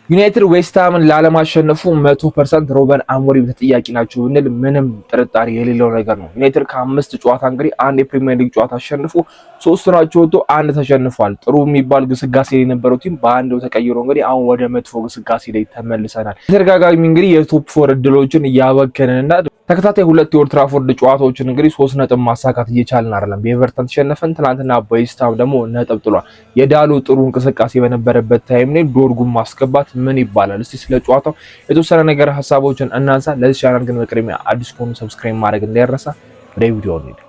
ዩናይትድ ዌስትሃምን ላለማሸነፉ 100% ሮበን አሞሪም ተጠያቂ ናቸው ብንል ምንም ጥርጣሬ የሌለው ነገር ነው። ዩናይትድ ከ5 ጨዋታ እንግዲህ አንድ የፕሪሚየር ሊግ ጨዋታ አሸንፎ 3 ናቸው ወጥቶ አንድ ተሸንፏል። ጥሩ የሚባል ግስጋሴ የነበረው ቲም በአንድ ተቀይሮ እንግዲህ አሁን ወደ መጥፎ ግስጋሴ ላይ ተመልሰናል። ተደጋጋሚ እንግዲህ የቶፕ 4 እድሎችን እያበከነንና ተከታታይ 2 የኦልድ ትራፎርድ ጨዋታዎችን እንግዲህ 3 ነጥብ ማሳካት እየቻልን አይደለም። በኤቨርተን ተሸነፈን፣ ትናንትና በዌስትሃም ደግሞ ነጥብ ጥሏል። የዳሎ ጥሩ እንቅስቃሴ በነበረበት ታይም ላይ ዶርጉን ማስገባት ምን ይባላል? እስቲ ስለ ጨዋታው የተወሰነ ነገር ሐሳቦችን እናንሳ። ለዚህ ቻናል ግን በቅድሚያ አዲስ ከሆኑ ሰብስክራይብ ማድረግ እንዳይረሳ። ወደ ቪዲዮ እንሂድ።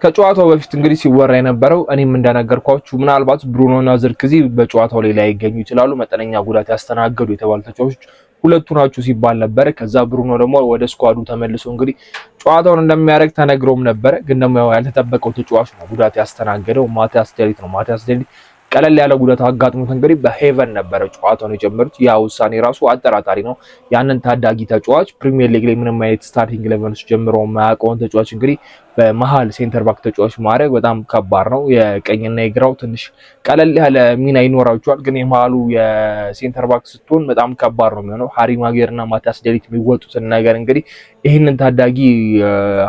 ከጨዋታው በፊት እንግዲህ ሲወራ የነበረው እኔም እንደነገርኳችሁ ምናልባት ብሩኖና ዝርክዚ በጨዋታው ላይ ላይገኙ ይችላሉ፣ መጠነኛ ጉዳት ያስተናገዱ የተባሉ ተጫዋቾች ሁለቱ ናቸው ሲባል ነበር። ከዛ ብሩኖ ደግሞ ወደ ስኳዱ ተመልሶ እንግዲህ ጨዋታውን እንደሚያደርግ ተነግሮም ነበር። ግን ደግሞ ያልተጠበቀው ተጫዋች ነው ጉዳት ያስተናገደው፣ ማቲያስ ዴሊት ነው። ማቲያስ ዴሊት ቀለል ያለ ጉዳት አጋጥሞት እንግዲህ በሄቨን ነበረ ጨዋታውን የጀመሩት። ያ ውሳኔ ራሱ አጠራጣሪ ነው። ያንን ታዳጊ ተጫዋች ፕሪሚየር ሊግ ላይ ምንም አይነት ስታርቲንግ ሌቨልስ ጀምሮ የማያውቀውን ተጫዋች እንግዲህ በመሃል ሴንተር ባክ ተጫዋች ማድረግ በጣም ከባድ ነው። የቀኝና የግራው ትንሽ ቀለል ያለ ሚና ይኖራቸዋል፣ ግን የመሃሉ የሴንተር ባክ ስትሆን በጣም ከባድ ነው የሚሆነው። ሃሪ ማጌርና ማቲያስ ዴሊት የሚወጡትን ነገር እንግዲህ ይህንን ታዳጊ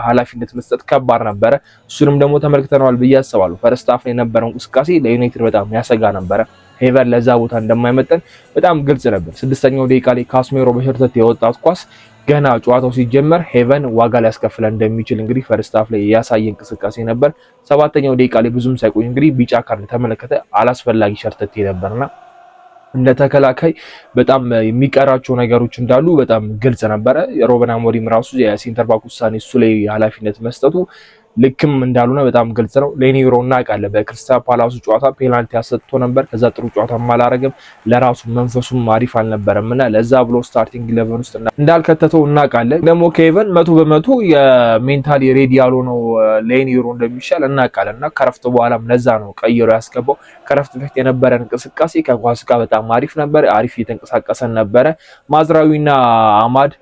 ኃላፊነት መስጠት ከባድ ነበረ። እሱንም ደግሞ ተመልክተነዋል ብዬ አስባለሁ። ፈርስት ሃፍ ላይ የነበረው እንቅስቃሴ ለዩናይትድ በጣም ያሰጋ ነበረ። ሄቨን ለዛ ቦታ እንደማይመጠን በጣም ግልጽ ነበር። 6ኛው ደቂቃ ላይ ካስሜሮ በሸርተት የወጣት ኳስ ገና ጨዋታው ሲጀመር ሄቨን ዋጋ ሊያስከፍለን እንደሚችል እንግዲህ ፈርስት ሃፍ ላይ ያሳየ እንቅስቃሴ ነበር። 7ኛው ደቂቃ ላይ ብዙም ሳይቆይ እንግዲህ ቢጫ ካርድ ተመለከተ። አላስፈላጊ ሸርተቴ ነበርና እንደ ተከላካይ በጣም የሚቀራቸው ነገሮች እንዳሉ በጣም ግልጽ ነበረ። ሮበን አሞሪም ራሱ የሴንተር ባክ ውሳኔ እሱ ላይ ኃላፊነት መስጠቱ ልክም እንዳልሆነ በጣም ግልጽ ነው። ሌኒሮ እናውቃለን። በክሪስታል ፓላሱ ጨዋታ ፔናልቲ አሰጥቶ ነበር። ከዛ ጥሩ ጨዋታ አላረገም። ለራሱ መንፈሱም አሪፍ አልነበረም እና ለዛ ብሎ ስታርቲንግ 11 ውስጥ እንዳልከተተው እናውቃለን። ደግሞ ኬቨን 100% የሜንታሊ ሬዲ ያልሆነው ሌኒሮ እንደሚሻል እናውቃለን እና ከረፍት በኋላም ለዛ ነው ቀይሮ ያስገባው። ከረፍት በፊት የነበረን እንቅስቃሴ ከኳስ ጋር በጣም አሪፍ ነበር። አሪፍ እየተንቀሳቀሰን ነበረ። ማዝራዊና አማድ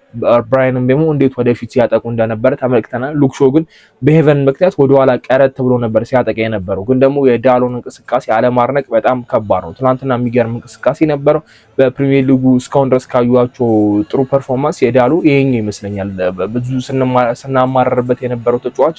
ብራይንም ደግሞ እንዴት ወደፊት ሲያጠቁ እንደነበረ ተመልክተናል። ሉክሾ ግን በሄቨን ምክንያት ወደኋላ ቀረት ብሎ ነበር ሲያጠቃ የነበረው። ግን ደግሞ የዳሎን እንቅስቃሴ አለማድነቅ በጣም ከባድ ነው። ትናንትና የሚገርም እንቅስቃሴ ነበረው። በፕሪሚየር ሊጉ እስካሁን ድረስ ካዩዋቸው ጥሩ ፐርፎርማንስ የዳሎ ይሄኛው ይመስለኛል። ብዙ ስናማረርበት የነበረው ተጫዋች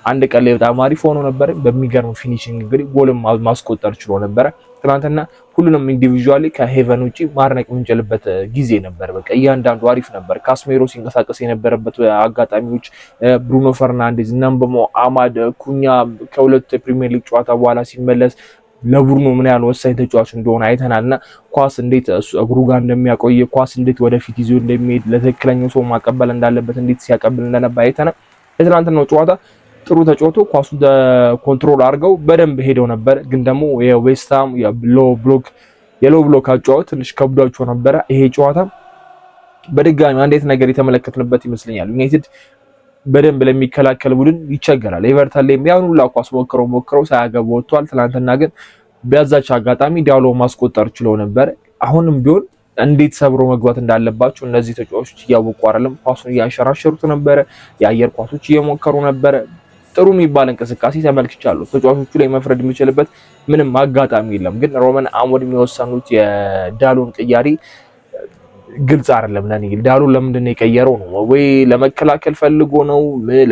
አንድ ቀን ላይ በጣም አሪፍ ሆኖ ነበር። በሚገርም ፊኒሺንግ እንግዲህ ጎልም ማስቆጠር ችሎ ነበረ። ትናንትና ሁሉንም ኢንዲቪጁዋሊ ከሄቨን ውጪ ማድነቅ የምንችልበት ጊዜ ነበር። በቃ እያንዳንዱ አሪፍ ነበር። ካስሜሮ ሲንቀሳቀስ የነበረበት አጋጣሚዎች፣ ብሩኖ ፈርናንዴዝ እናም በሞ አማድ ኩኛ ከሁለት የፕሪሚየር ሊግ ጨዋታ በኋላ ሲመለስ ለቡርኖ ምን ያህል ወሳኝ ተጫዋች እንደሆነ አይተናልና ኳስ እንዴት እግሩ ጋር እንደሚያቆይ ኳስ እንዴት ወደፊት ይዞ እንደሚሄድ ለትክክለኛው ሰው ማቀበል እንዳለበት እንዴት ሲያቀብል እንደነበር አይተናል። የትናንትናው ጨዋታ ጥሩ ተጫውቶ ኳሱ ኮንትሮል አድርገው በደንብ ሄደው ነበር። ግን ደግሞ የዌስትሃም የሎ ብሎክ አጫዋወት ትንሽ ከብዷቸው ነበረ። ይሄ ጨዋታ በድጋሚ አንዴት ነገር የተመለከትንበት ይመስለኛል። ዩናይትድ በደንብ ለሚከላከል ቡድን ይቸገራል። ኤቨርተን ላይ ያን ሁላ ኳስ ሞክረው ሳያገቡ ወጥቷል። ትናንትና ግን በዛች አጋጣሚ ዳሎ ማስቆጠር ችሎ ነበር። አሁንም ቢሆን እንዴት ሰብሮ መግባት እንዳለባቸው እነዚህ ተጫዋቾች እያወቁ አይደለም። ኳሱን እያንሸራሸሩት ነበረ። የአየር ኳሶች እየሞከሩ ነበረ። ጥሩ የሚባል እንቅስቃሴ ተመልክቻለሁ። ተጫዋቾቹ ላይ መፍረድ የሚችልበት ምንም አጋጣሚ የለም። ግን ሮበን አሞሪም የወሰኑት የዳሎን ቅያሪ ግልጽ አይደለም ለኔ። ዳሎን ለምንድን ነው የቀየረው? ነው ወይ ለመከላከል ፈልጎ ነው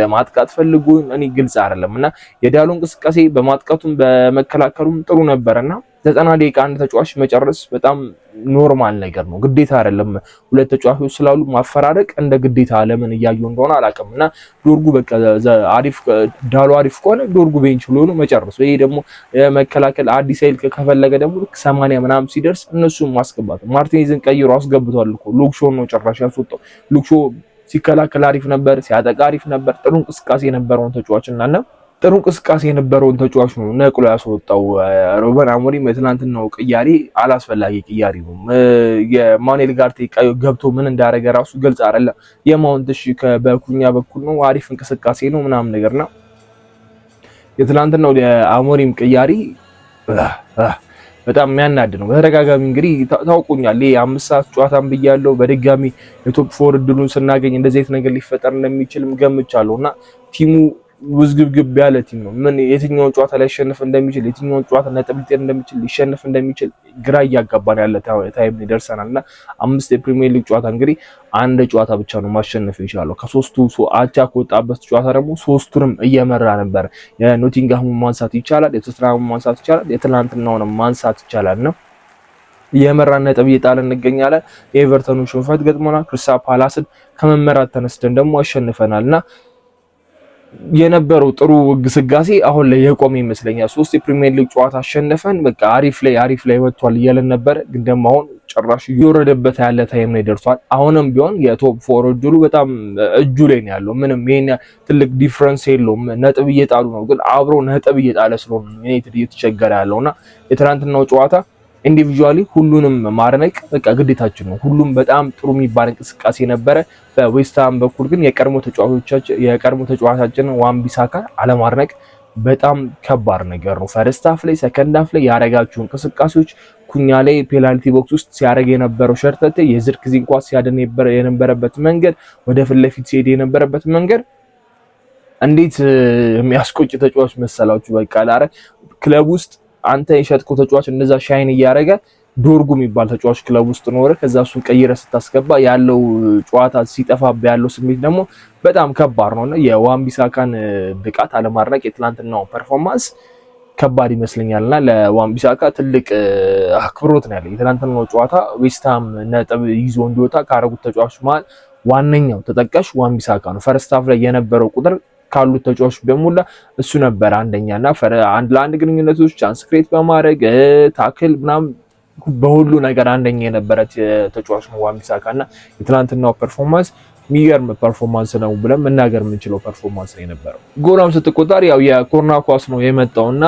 ለማጥቃት ፈልጎ? እኔ ግልጽ አይደለም እና የዳሎ እንቅስቃሴ በማጥቃቱም በመከላከሉም ጥሩ ነበርና 90 ደቂቃ አንድ ተጫዋች መጨረስ በጣም ኖርማል ነገር ነው። ግዴታ አይደለም። ሁለት ተጫዋቾች ስላሉ ማፈራረቅ እንደ ግዴታ ለምን እያዩ እንደሆነ አላውቅም እና ዶርጉ በቃ አሪፍ ዳሎ አሪፍ ከሆነ ዶርጉ ቤንች ብሎ ነው መጨረስ። ይሄ ደግሞ መከላከል አዲስ ኃይል ከፈለገ ደግሞ 80 ምናምን ሲደርስ እነሱም ማስገባት። ማርቲኔዝን ቀይሮ አስገብቷል እኮ ሉክሾ ነው ጭራሽ ያስወጣው። ሉክሾ ሲከላከል አሪፍ ነበር፣ ሲያጠቃ አሪፍ ነበር። ጥሩ እንቅስቃሴ የነበረውን ተጫዋች እና ጥሩ እንቅስቃሴ የነበረውን ተጫዋች ነው ነቅሎ ያስወጣው ሮበን አሞሪም። የትናንትናው ቅያሬ አላስፈላጊ ቅያሬ ነው። የማኑኤል ጋርቴ ገብቶ ምን እንዳደረገ ራሱ ግልጽ አይደለም። የማውንትሽ በኩኛ በኩል ነው አሪፍ እንቅስቃሴ ነው ምናምን ነገርና የትናንትናው የአሞሪም ቅያሬ በጣም የሚያናድ ነው። በተደጋጋሚ እንግዲህ ታውቁኛል የ5 ሰዓት ጨዋታን ብያለሁ። በድጋሚ የቶፕ 4 እድሉን ስናገኝ እንደዚህ አይነት ነገር ሊፈጠር እንደሚችልም ገምቻለሁና ቲሙ ውዝግብግብ ያለ ቲም ነው። ምን የትኛውን ጨዋታ ሊያሸንፍ እንደሚችል የትኛውን ጨዋታ ነጥብ ሊጥል እንደሚችል ሊሸነፍ እንደሚችል ግራ እያጋባን ያለ ታይም ይደርሰናልና 5 የፕሪሚየር ሊግ ጨዋታ እንግዲህ አንድ ጨዋታ ብቻ ነው ማሸነፍ ይችላል። ከሶስቱ አቻ ከወጣበት ጨዋታ ደግሞ ሶስቱንም እየመራ ነበር። የኖቲንግሃም ማንሳት ይቻላል፣ የቶተንሃም ማንሳት ይቻላል፣ የትላንትናውንም ማንሳት ይቻላል ነው የመራን ነጥብ እየጣልን እንገኛለን። የኤቨርተኑ ሽንፈት ገጥሞናል። ክሪስታል ፓላስን ከመመራት ተነስተን ደግሞ አሸንፈናልና የነበረው ጥሩ ግስጋሴ አሁን ላይ የቆመ ይመስለኛል። 3 የፕሪሚየር ሊግ ጨዋታ አሸንፈን በቃ አሪፍ ላይ ወጥቷል እያለን ነበር፣ ግን ደግሞ አሁን ጭራሽ እየወረደበት ያለ ታይም ላይ ደርሷል። አሁንም ቢሆን የቶፕ 4 እድሉ በጣም እጁ ላይ ነው ያለው። ምንም ይሄን ትልቅ ዲፍረንስ የለውም። ነጥብ እየጣሉ ነው፣ ግን አብሮ ነጥብ እየጣለ ስለሆነ ዩናይትድ እየተቸገረ ያለውና የትናንትናው ጨዋታ ኢንዲቪጁዋሊ ሁሉንም ማድነቅ በቃ ግዴታችን ነው። ሁሉም በጣም ጥሩ የሚባል እንቅስቃሴ ነበረ። በዌስትሃም በኩል ግን የቀድሞ ተጫዋቻችን ዋን-ቢሳካ አለማድነቅ በጣም ከባድ ነገር ነው። ፈርስት ሃፍ ላይ ሰከንድ ሃፍ ላይ ያረጋችሁ እንቅስቃሴዎች ኩኛ ላይ ፔናልቲ ቦክስ ውስጥ ሲያደርግ የነበረው ሸርተቴ የዝርክዚ ኳስ ሲያድን የነበረበት መንገድ ወደ ፊት ለፊት ሲሄድ የነበረበት መንገድ እንዴት የሚያስቆጭ ተጫዋች መሰላችሁ። በቃ ላረ ክለብ ውስጥ አንተ የሸጥከው ተጫዋች እንደዛ ሻይን እያደረገ ዶርጉ የሚባል ተጫዋች ክለብ ውስጥ ኖረ፣ ከዛ እሱን ቀይረ ስታስገባ ያለው ጨዋታ ሲጠፋብ ያለው ስሜት ደግሞ በጣም ከባድ ነውና የዋን-ቢሳካን ብቃት አለማድነቅ የትላንትናው ፐርፎርማንስ ከባድ ይመስለኛልና ለዋን-ቢሳካ ትልቅ አክብሮት ነው ያለኝ። የትላንትናው ጨዋታ ዌስትሃም ነጥብ ይዞ እንዲወጣ ካረጉት ተጫዋቾች መሀል ዋነኛው ተጠቃሽ ዋን-ቢሳካ ነው። ፈርስት ሃፍ ላይ የነበረው ቁጥር ካሉት ተጫዋቾች በሙላ እሱ ነበር አንደኛና አንድ ለአንድ ግንኙነቶች ቻንስ ክሬት በማድረግ ታክል ምናምን በሁሉ ነገር አንደኛ የነበረ ተጫዋች ነው ዋን-ቢሳካና የትናንትናው ፐርፎርማንስ የሚገርም ፐርፎርማንስ ነው ብለን መናገር የምንችለው ፐርፎርማንስ ነው የነበረው። ጎላም ስትቆጠር ያው የኮርና ኳስ ነው የመጣውና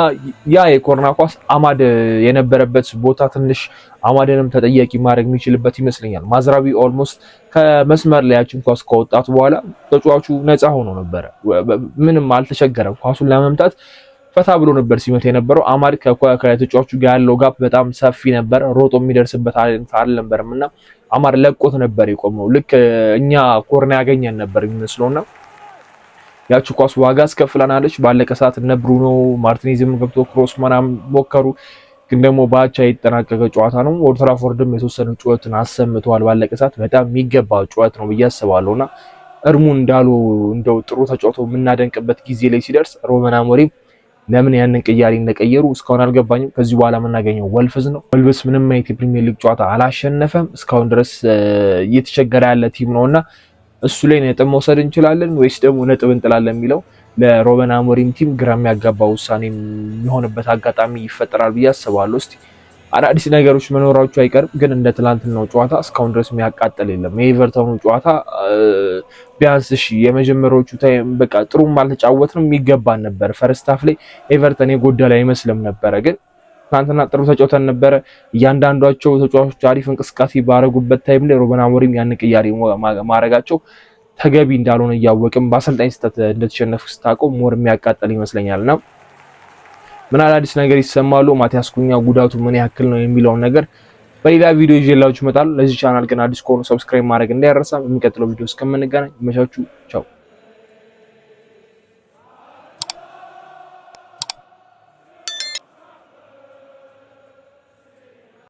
ያ የኮርና ኳስ አማድ የነበረበት ቦታ ትንሽ አማድንም ተጠያቂ ማድረግ የሚችልበት ይመስለኛል። ማዝራዊ ኦልሞስት ከመስመር ላይ ያችን ኳስ ከወጣት በኋላ ተጫዋቹ ነፃ ሆኖ ነበረ። ምንም አልተቸገረም። ኳሱን ለመምታት ፈታ ብሎ ነበር ሲመታ የነበረው። አማድ ከተጫዋቹ ጋር ያለው ጋፕ በጣም ሰፊ ነበር። ሮጦ የሚደርስበት አልነበረምና አማድ ለቆት ነበር የቆመው። ልክ እኛ ኮርና ያገኘን ነበር የሚመስለውና ያቺ ኳስ ዋጋ አስከፍለናለች። ባለቀ ሰዓት እነ ብሩኖ ማርቲኔዝም ገብቶ ክሮስ ምናምን ሞከሩ፣ ግን ደግሞ ባቻ የተጠናቀቀ ጨዋታ ነው። ኦልድ ትራፎርድም የተወሰነ ጨዋታን አሰምተዋል። ባለቀ ሰዓት በጣም የሚገባ ጨዋታ ነው ብዬ አስባለሁና እርሙ እንዳሉ እንደው ጥሩ ተጫውተው የምናደንቅበት ጊዜ ላይ ሲደርስ ሩበን አሞሪም ለምን ያንን ቅያሪ እንደቀየሩ እስካሁን አልገባኝም። ከዚህ በኋላ የምናገኘው ወልፍዝ ነው። ወልቭስ ምንም አይነት የፕሪሚየር ሊግ ጨዋታ አላሸነፈም እስካሁን ድረስ እየተቸገረ ያለ ቲም ነውና እሱ ላይ ነጥብ መውሰድ እንችላለን ወይስ ደግሞ ነጥብ እንጥላለን የሚለው ለሩበን አሞሪም ቲም ግራ የሚያጋባ ውሳኔ የሚሆንበት አጋጣሚ ይፈጠራል ብዬ አስባለሁ። እስቲ አዳዲስ ነገሮች መኖራቸው አይቀርም፣ ግን እንደ ትላንትናው ጨዋታ እስካሁን ድረስ የሚያቃጥል የለም። የኤቨርተኑ ጨዋታ ቢያንስ የመጀመሪያዎቹ ታይም በቃ ጥሩም አልተጫወትንም የሚገባን ነበር። ፈርስት ሃፍ ላይ ኤቨርተን የጎደለ አይመስልም ነበረ፣ ግን ትናንትና ጥሩ ተጫውተን ነበረ። እያንዳንዷቸው ተጫዋቾች አሪፍ እንቅስቃሴ ባረጉበት ታይም ላይ ሩበን አሞሪም ያን ቅያሬ ማረጋቸው ተገቢ እንዳልሆነ እያወቅም በአሰልጣኝ ስህተት እንደተሸነፉ ስታውቀው ሞር የሚያቃጥል ይመስለኛልና ምን አዲስ ነገር ይሰማሉ? ማቲያስ ኩኛ ጉዳቱ ምን ያክል ነው የሚለውን ነገር በሌላ ቪዲዮ ይዤላችሁ እመጣለሁ። ለዚህ ቻናል ግን አዲስ ከሆኑ ሰብስክራይብ ማድረግ እንዳይረሳ። የሚቀጥለው ቪዲዮ እስከምንገናኝ መቻችሁ ቻው።